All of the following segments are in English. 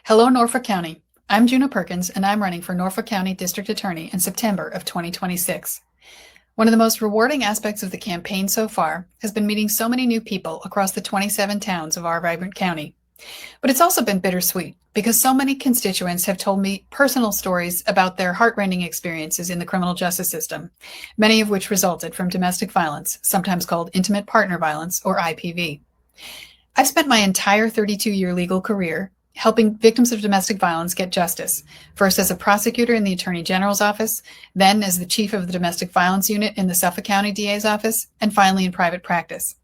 Hello, Norfolk County. I'm Djuna Perkins, and I'm running for Norfolk County District Attorney in September of 2026. One of the most rewarding aspects of the campaign so far has been meeting so many new people across the 27 towns of our vibrant county. But it's also been bittersweet because so many constituents have told me personal stories about their heartrending experiences in the criminal justice system, many of which resulted from domestic violence, sometimes called intimate partner violence or IPV. I've spent my entire 32-year legal career helping victims of domestic violence get justice, first as a prosecutor in the Attorney General's office, then as the chief of the Domestic Violence Unit in the Suffolk County DA's office, and finally in private practice.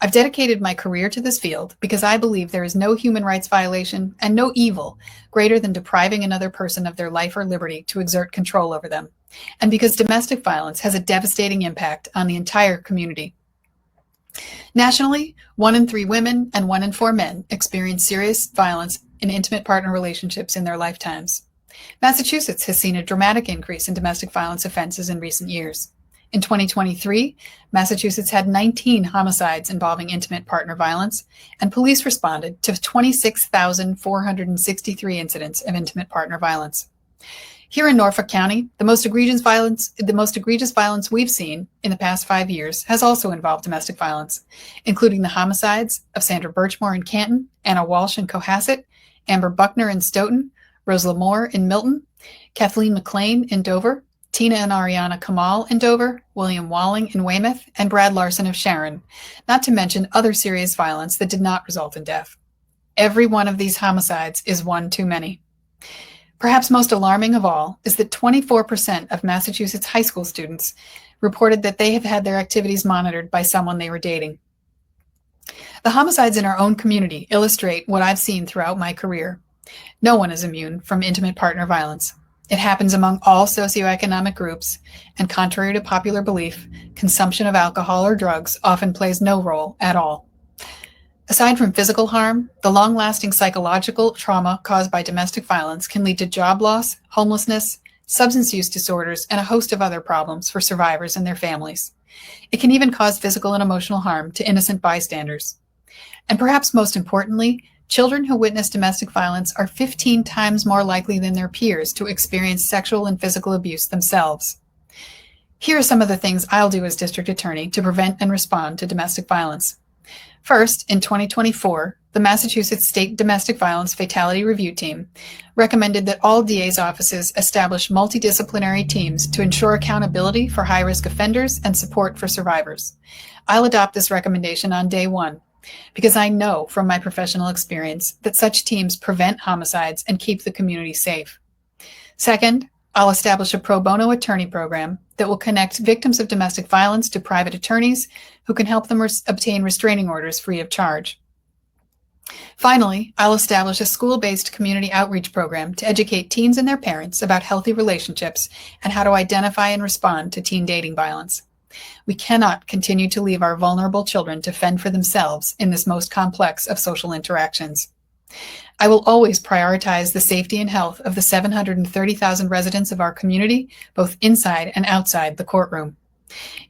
I've dedicated my career to this field because I believe there is no human rights violation and no evil greater than depriving another person of their life or liberty to exert control over them, and because domestic violence has a devastating impact on the entire community. Nationally, 1 in 3 women and 1 in 4 men experience serious violence in intimate partner relationships in their lifetimes. Massachusetts has seen a dramatic increase in domestic violence offenses in recent years. In 2023, Massachusetts had 19 homicides involving intimate partner violence, and police responded to 26,463 incidents of intimate partner violence. Here in Norfolk County, the most egregious violence we've seen in the past 5 years has also involved domestic violence, including the homicides of Sandra Birchmore in Canton, Anna Walsh in Cohasset, Amber Buckner in Stoughton, Rose Lamore in Milton, Kathleen McLean in Dover, Tina and Ariana Kamal in Dover, William Walling in Weymouth, and Brad Larson of Sharon, not to mention other serious violence that did not result in death. Every one of these homicides is one too many. Perhaps most alarming of all is that 24% of Massachusetts high school students reported that they have had their activities monitored by someone they were dating. The homicides in our own community illustrate what I've seen throughout my career. No one is immune from intimate partner violence. It happens among all socioeconomic groups, and contrary to popular belief, consumption of alcohol or drugs often plays no role at all. Aside from physical harm, the long-lasting psychological trauma caused by domestic violence can lead to job loss, homelessness, substance use disorders, and a host of other problems for survivors and their families. It can even cause physical and emotional harm to innocent bystanders. And perhaps most importantly, children who witness domestic violence are 15 times more likely than their peers to experience sexual and physical abuse themselves. Here are some of the things I'll do as district attorney to prevent and respond to domestic violence. First, in 2024, the Massachusetts State Domestic Violence Fatality Review Team recommended that all DA's offices establish multidisciplinary teams to ensure accountability for high-risk offenders and support for survivors. I'll adopt this recommendation on day one, because I know from my professional experience that such teams prevent homicides and keep the community safe. Second, I'll establish a pro bono attorney program that will connect victims of domestic violence to private attorneys who can help them obtain restraining orders free of charge. Finally, I'll establish a school-based community outreach program to educate teens and their parents about healthy relationships and how to identify and respond to teen dating violence. We cannot continue to leave our vulnerable children to fend for themselves in this most complex of social interactions. I will always prioritize the safety and health of the 730,000 residents of our community, both inside and outside the courtroom.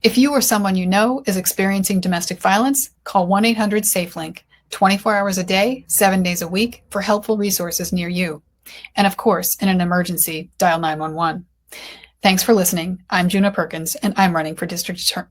If you or someone you know is experiencing domestic violence, call 1-800-SAFE-LINK, 24 hours a day, 7 days a week, for helpful resources near you. And of course, in an emergency, dial 911. Thanks for listening. I'm Djuna Perkins, and I'm running for District Attorney.